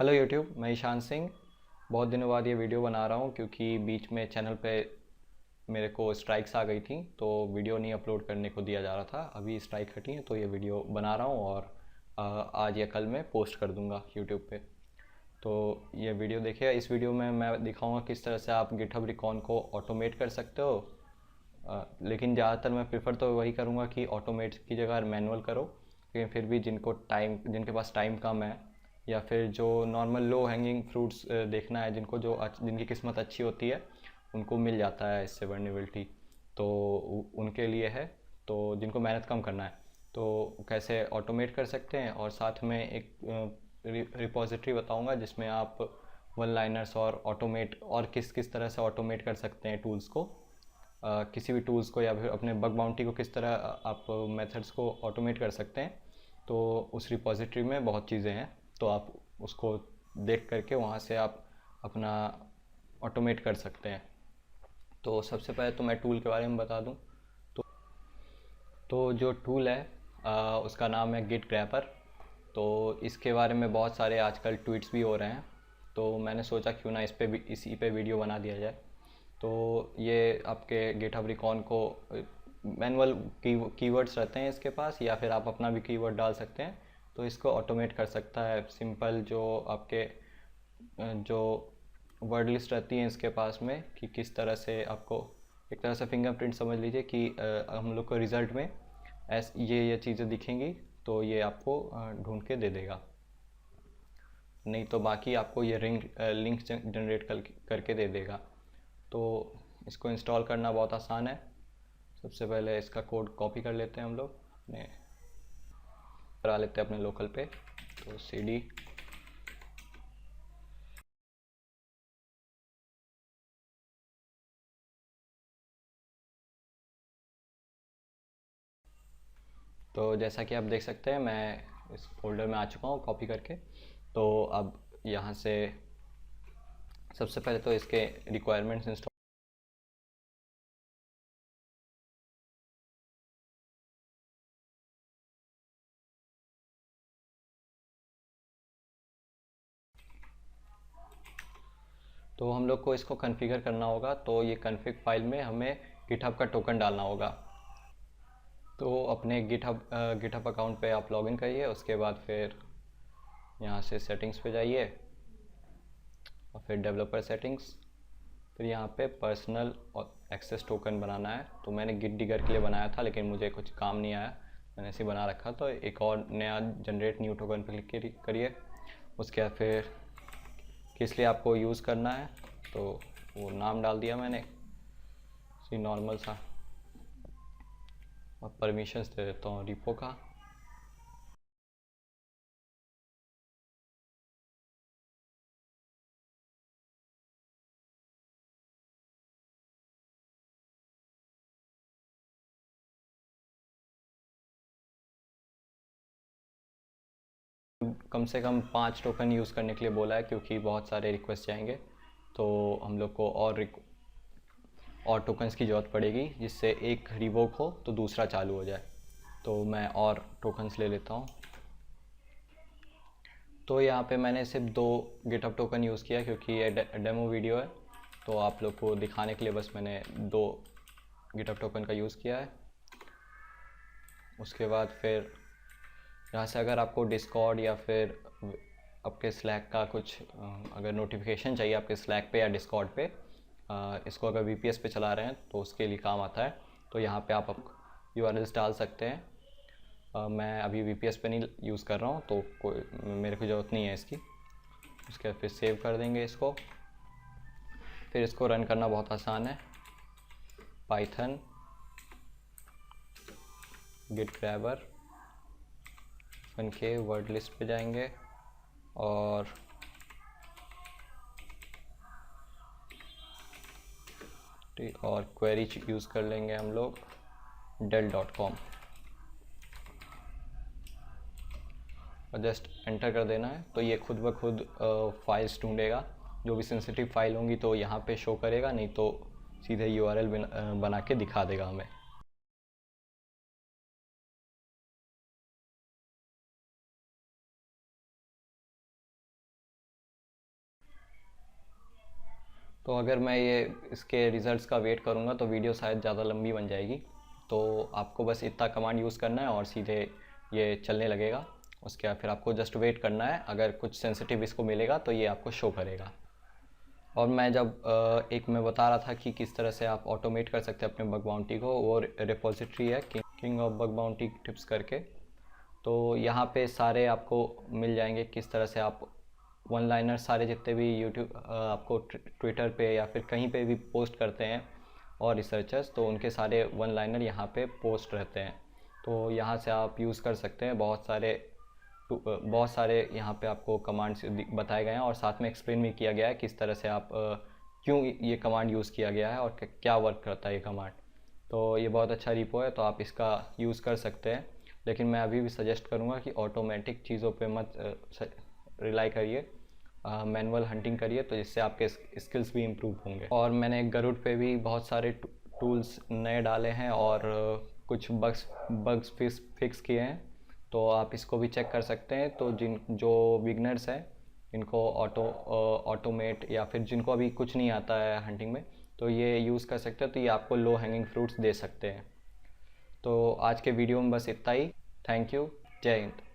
Hello YouTube, मैं ईशान सिंह। बहुत दिनों बाद ये वीडियो बना रहा हूँ क्योंकि बीच में चैनल पे मेरे को स्ट्राइक्स आ गई थी, तो वीडियो नहीं अपलोड करने को दिया जा रहा था। अभी स्ट्राइक हटी है तो ये वीडियो बना रहा हूँ और आज या कल मैं पोस्ट कर दूँगा यूट्यूब पे। तो ये वीडियो देखिए। इस वीडियो में मैं दिखाऊँगा किस तरह से आप गिटहब रिकॉन को ऑटोमेट कर सकते हो। लेकिन ज़्यादातर मैं प्रेफर तो वही करूँगा कि ऑटोमेट की जगह मैनुअल करो। लेकिन फिर भी जिनके पास टाइम कम है या फिर जो नॉर्मल लो हैंगिंग फ्रूट्स देखना है, जिनकी किस्मत अच्छी होती है उनको मिल जाता है इससे वर्नेबिलिटी, तो उनके लिए है। तो जिनको मेहनत कम करना है तो कैसे ऑटोमेट कर सकते हैं, और साथ में एक रिपोजिटरी बताऊंगा जिसमें आप वन लाइनर्स और ऑटोमेट और किस किस तरह से ऑटोमेट कर सकते हैं टूल्स को, किसी भी टूल्स को, या फिर अपने बग बाउंटी को किस तरह आप मेथड्स को ऑटोमेट कर सकते हैं। तो उस रिपोजिटरी में बहुत चीज़ें हैं, तो आप उसको देख करके वहाँ से आप अपना ऑटोमेट कर सकते हैं। तो सबसे पहले तो मैं टूल के बारे में बता दूँ। तो जो टूल है उसका नाम है गिट ग्रैपर। तो इसके बारे में बहुत सारे आजकल ट्वीट्स भी हो रहे हैं, तो मैंने सोचा क्यों ना इसी पे वीडियो बना दिया जाए। तो ये आपके गिटहब रिकॉन को मैनुअल कीवर्ड्स रहते हैं इसके पास, या फिर आप अपना भी कीवर्ड डाल सकते हैं, तो इसको ऑटोमेट कर सकता है। सिंपल जो आपके जो वर्ड लिस्ट रहती है इसके पास में, कि किस तरह से आपको एक तरह से फिंगरप्रिंट समझ लीजिए कि हम लोग को रिज़ल्ट में ये चीज़ें दिखेंगी, तो ये आपको ढूंढ के दे देगा। नहीं तो बाकी आपको ये लिंक जनरेट करके दे देगा। तो इसको इंस्टॉल करना बहुत आसान है। सबसे पहले इसका कोड कॉपी कर लेते हैं हम लोग, अपने करा लेते हैं अपने लोकल पे। तो cd तो जैसा कि आप देख सकते हैं मैं इस फोल्डर में आ चुका हूँ कॉपी करके। तो अब यहाँ से सबसे पहले तो इसके रिक्वायरमेंट्स इंस्टॉल। तो हम लोग को इसको कॉन्फ़िगर करना होगा, तो ये कॉन्फ़िग फाइल में हमें गिटहब का टोकन डालना होगा। तो अपने गिटहब अकाउंट पे आप लॉगिन करिए, उसके बाद फिर यहाँ से सेटिंग्स पे जाइए और फिर डेवलपर सेटिंग्स, फिर यहाँ पे पर्सनल और एक्सेस टोकन बनाना है। तो मैंने गिट डिगर के लिए बनाया था लेकिन मुझे कुछ काम नहीं आया, मैंने ऐसे बना रखा। तो एक और नया जनरेट न्यू टोकन पर क्लिक करिए। उसके बाद फिर किस लिए आपको यूज़ करना है, तो वो नाम डाल दिया मैंने, सी नॉर्मल सा, और परमिशंस दे देता हूँ रिपो का। कम से कम 5 टोकन यूज़ करने के लिए बोला है क्योंकि बहुत सारे रिक्वेस्ट जाएंगे, तो हम लोग को और टोकन्स की ज़रूरत पड़ेगी, जिससे एक रिवोक हो तो दूसरा चालू हो जाए। तो मैं और टोकन्स ले लेता हूँ। तो यहाँ पे मैंने सिर्फ 2 गिटहब टोकन यूज़ किया क्योंकि ये डेमो वीडियो है, तो आप लोग को दिखाने के लिए बस मैंने 2 गिटहब टोकन का यूज़ किया है। उसके बाद फिर यहाँ से अगर आपको डिस्कॉर्ड या फिर आपके स्लैक का कुछ अगर नोटिफिकेशन चाहिए आपके स्लैक पे या डिस्कॉर्ड पे, इसको अगर वीपीएस पे चला रहे हैं तो उसके लिए काम आता है। तो यहाँ पे आप यूआरएल्स डाल सकते हैं। मैं अभी वीपीएस पे नहीं यूज़ कर रहा हूँ, तो मेरे को ज़रूरत नहीं है इसकी। उसके बाद फिर सेव कर देंगे इसको। फिर इसको रन करना बहुत आसान है, पाइथन गिट ग्रैबर बन के वर्ड लिस्ट पे जाएंगे और क्वेरी यूज़ कर लेंगे हम लोग del.com, और जस्ट एंटर कर देना है। तो ये खुद ब खुद फाइल्स ढूंढेगा, जो भी सेंसिटिव फाइल होंगी तो यहाँ पे शो करेगा, नहीं तो सीधे यूआरएल बना के दिखा देगा हमें। तो अगर मैं ये इसके रिज़ल्ट्स का वेट करूँगा तो वीडियो शायद ज़्यादा लंबी बन जाएगी। तो आपको बस इतना कमांड यूज़ करना है और सीधे ये चलने लगेगा। उसके बाद फिर आपको जस्ट वेट करना है, अगर कुछ सेंसिटिव इसको मिलेगा तो ये आपको शो करेगा। और मैं जब मैं बता रहा था कि किस तरह से आप ऑटोमेट कर सकते हैं अपने बग बाउंटी को, वो रिपोजिटरी है king of bug bounty tips करके। तो यहाँ पे सारे आपको मिल जाएंगे किस तरह से आप वन लाइनर सारे जितने भी यूट्यूब आपको ट्विटर पे या फिर कहीं पे भी पोस्ट करते हैं और रिसर्चर्स, तो उनके सारे वन लाइनर यहाँ पे पोस्ट रहते हैं। तो यहाँ से आप यूज़ कर सकते हैं। बहुत सारे यहाँ पे आपको कमांड्स बताए गए हैं और साथ में एक्सप्लेन भी किया गया है किस तरह से आप क्यों ये कमांड यूज़ किया गया है और क्या वर्क करता है ये कमांड। तो ये बहुत अच्छा रिपो है, तो आप इसका यूज़ कर सकते हैं। लेकिन मैं अभी भी सजेस्ट करूँगा कि ऑटोमेटिक चीज़ों पे मत रिलाई करिए, मैनुअल हंटिंग करिए, तो जिससे आपके स्किल्स भी इम्प्रूव होंगे। और मैंने गरुड़ पे भी बहुत सारे टूल्स नए डाले हैं और कुछ बग्स फिक्स किए हैं, तो आप इसको भी चेक कर सकते हैं। तो जो बिगनर्स हैं, इनको ऑटोमेट या फिर जिनको अभी कुछ नहीं आता है हंटिंग में, तो ये यूज़ कर सकते हैं। तो ये आपको लो हैंगिंग फ्रूट्स दे सकते हैं। तो आज के वीडियो में बस इतना ही। Thank you. जय हिंद।